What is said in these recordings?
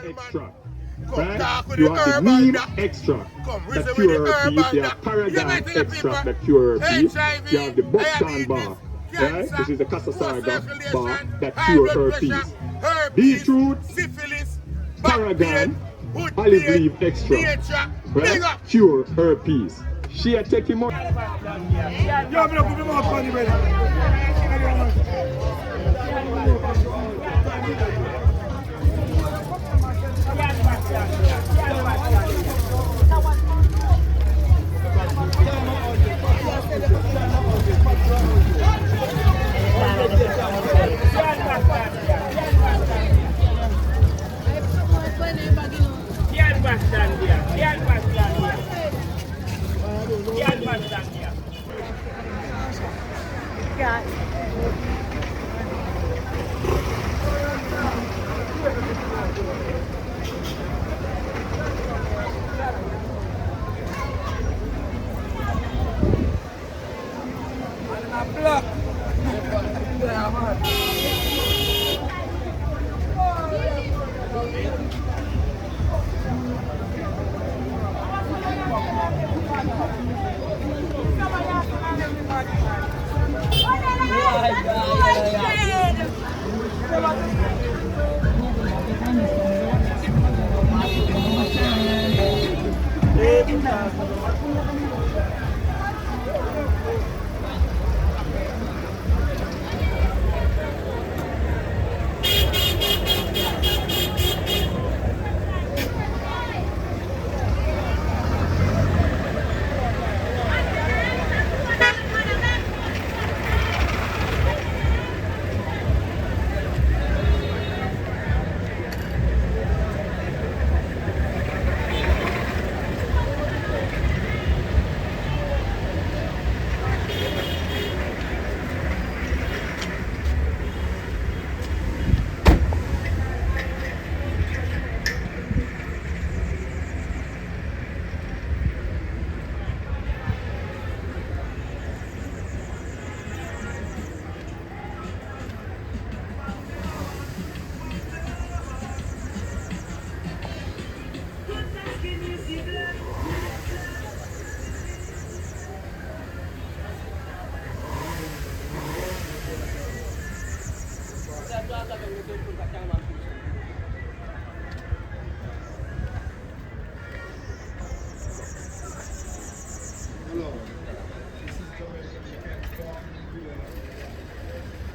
extract. Right? You have the neem extract that cure herpes. You have paragon extract that cure herpes. You have the buckthorn bark, right? Which is the cassasaga bark that cure herpes. Beetroot, paragon, olive leaf extract, right? Cure herpes. She are taking more.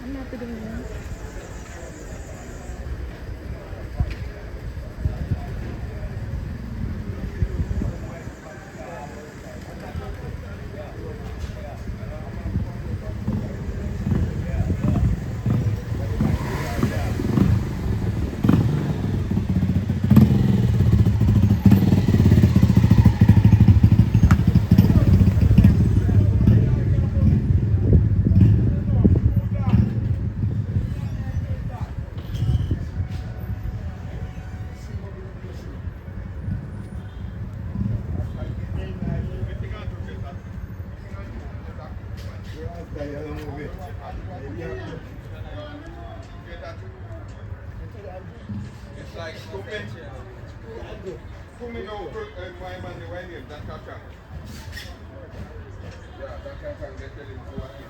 I'm happy doing that. It's like coming over and my man the way name that can. Yeah, that can get him to what he.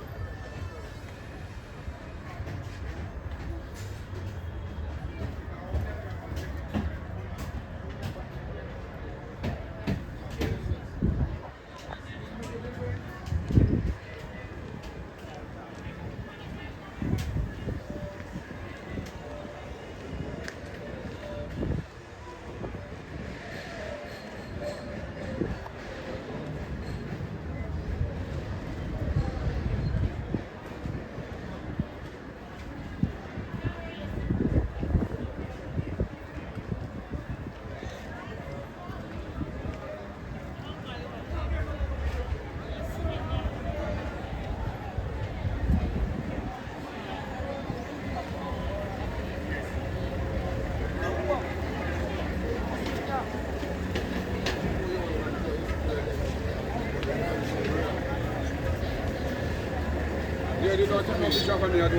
Yeah, you don't take no picture of me, I'm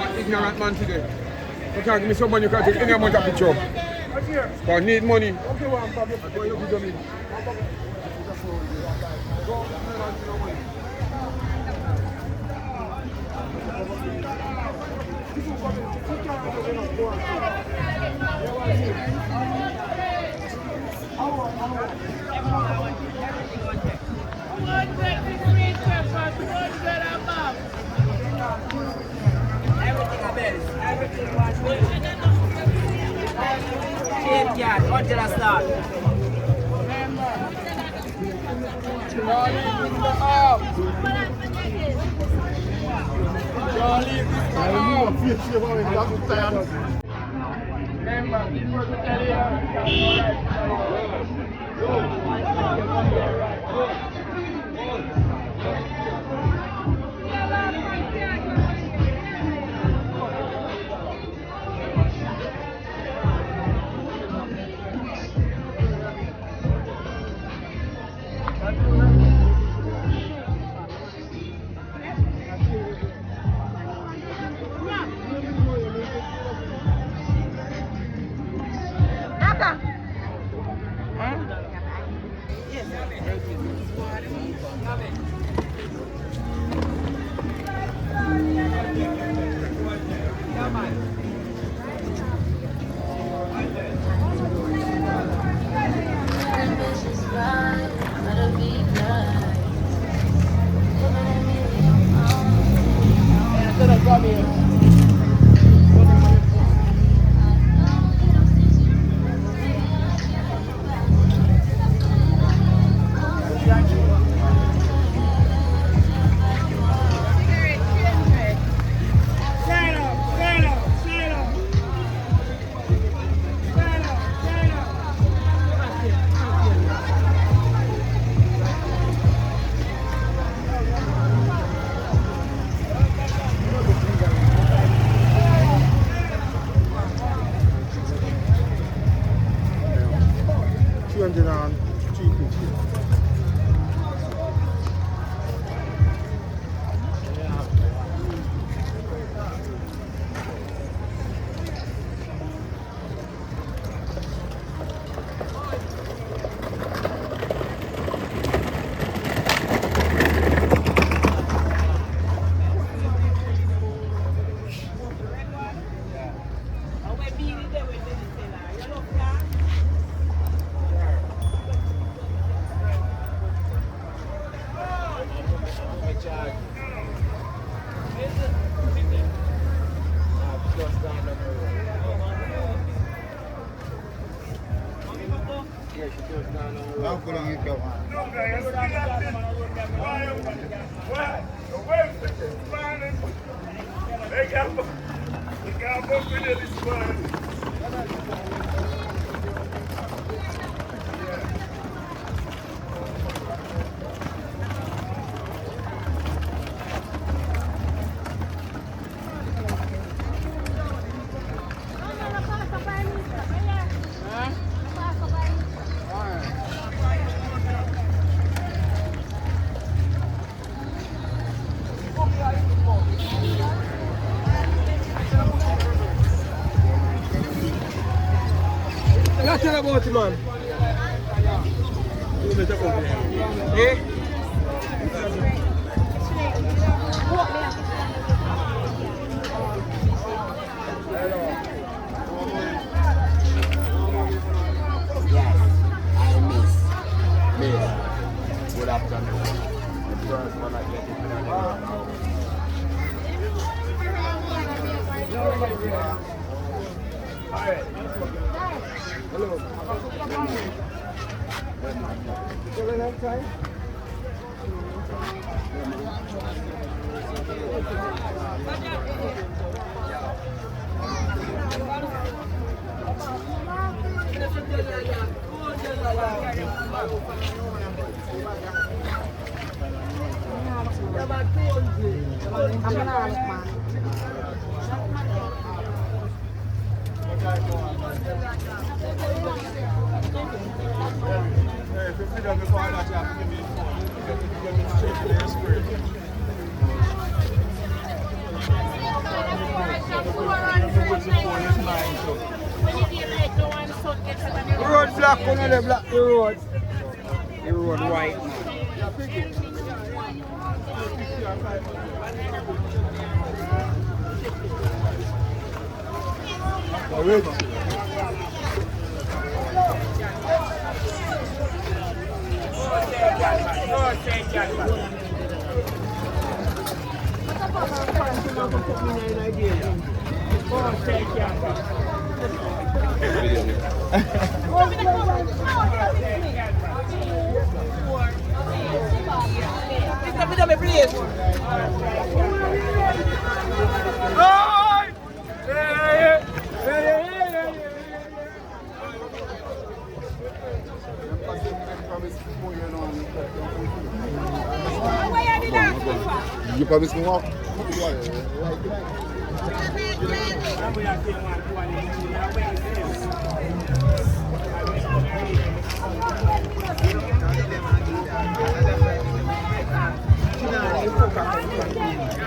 an ignorant man today. You can't give me some money, you can't take any amount of picture. But need money. Until I start. Tell about it, man. Eh? Yes, I miss. Good afternoon. The first one I get Alright. Hello. When you get like the one Road black, on the black, the road. The road white. You promise me walk?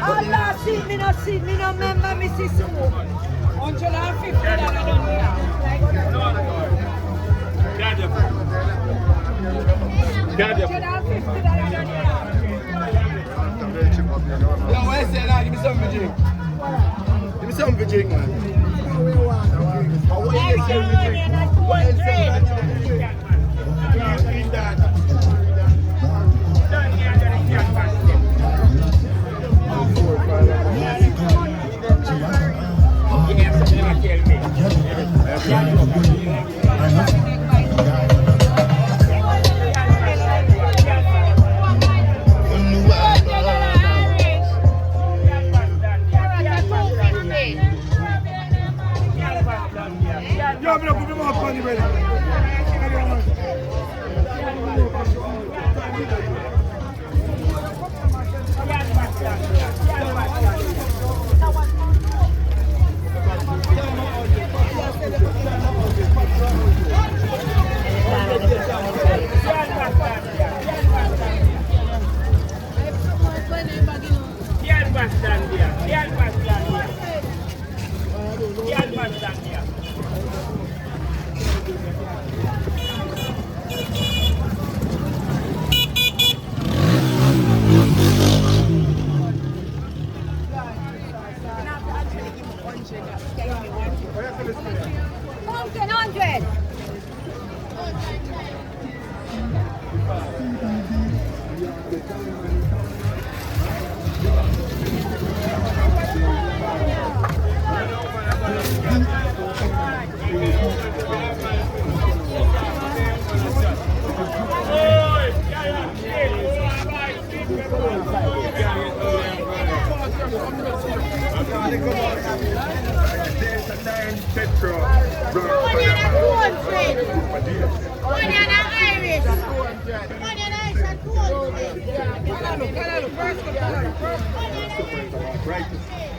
Allah, see me, no member, me see so. Yo, what is it now? Give me something to drink. Give me something to drink, man. Yo, I'm gonna put them up on the ready.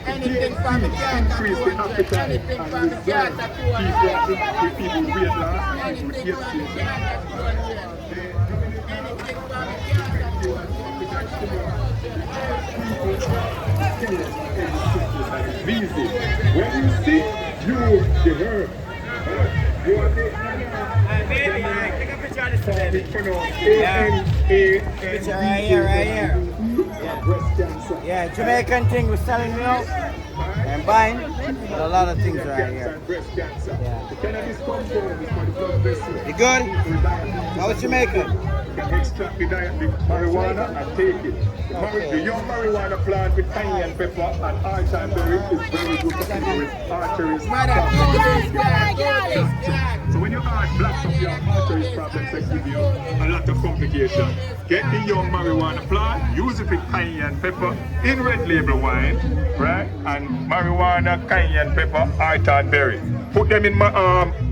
Anything from the increase the appetite and reserve people weight loss and when you see, you the herb. You are the Baby, take a picture of this baby. Picture right here. Yeah, Jamaican thing we're selling now and buying. But a lot of things right here. Yeah. The cannabis compound is for the blood vessel. You good? How was Jamaica? You can extract the marijuana and take it. The young marijuana plant with cayenne pepper and all-time berry is very good for people with arteries. So when you add black up your arteries problems, that give you a lot of complications. Get the young marijuana plant, use it with cayenne pepper in red label wine, right? And marijuana, cayenne pepper, all-time berry. Put them in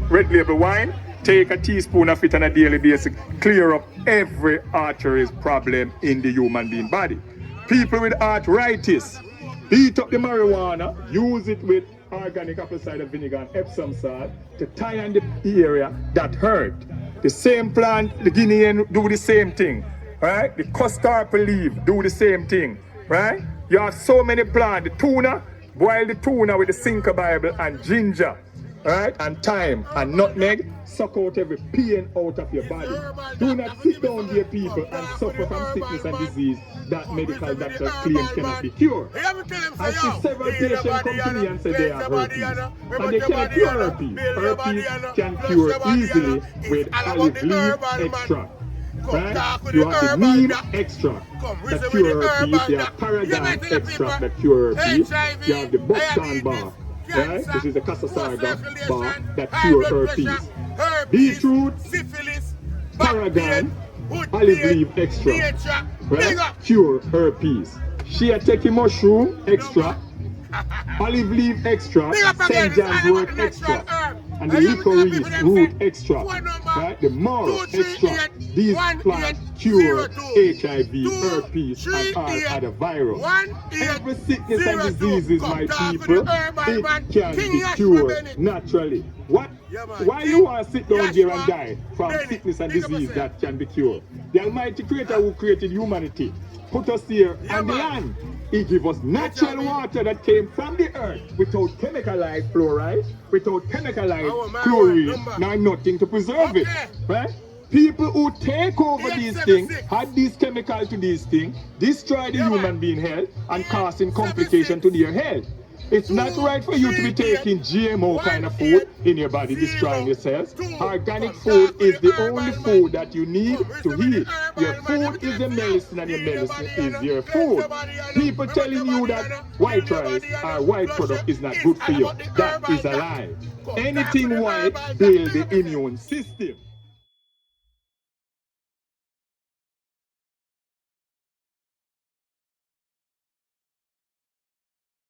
red label wine. Take a teaspoon of it on a daily basis, clear up every arteries problem in the human being body. People with arthritis, heat up the marijuana, use it with organic apple cider vinegar and Epsom salt to tie on the area that hurt. The same plant, the Guinean do the same thing, right? The custard leaf do the same thing, right? You have so many plants. The tuna, boil the tuna with the Cinca Bible and ginger. Alright, and thyme and nutmeg, suck out every pain out of your body. Do not sit down, dear people, and suffer from sickness and disease that medical doctors claim cannot be cured. I see several patients come to me and say they have herpes, and they cannot cure herpes. Herpes can cure easily with olive leaf extract. Right? You have the neem extract that cure herpes, you have paragon extract that cure herpes, you have the buckthorn bark. Right? This is the Casasarga bark that cure herpes. Beetroot, paragon, olive leaf extract, right? Cure herpes. Shiateki mushroom extract, olive leaf extract, St. John's wort extract, and the licorice root extract, right? The marrow extract. These plants cure HIV, herpes, and all other viruses. Every sickness and diseases, my people, it can be cured naturally. What? Why you want to sit down here and die from sickness and disease that can be cured? The Almighty Creator who created humanity put us here on the land. He gave us natural water that came from the earth without chemicalized fluoride, without chemicalized chlorine, now nothing to preserve it. Right? People who take over these things, add these chemicals to these things, destroy the human being health and causing complication to their health. It's not right for you to be taking GMO kind of food in your body, destroying yourself. Organic food is the only food that you need to heal. Your food is your medicine and your medicine is your food. People telling you that white rice or white product is not good for you, that is a lie. Anything white builds the immune system.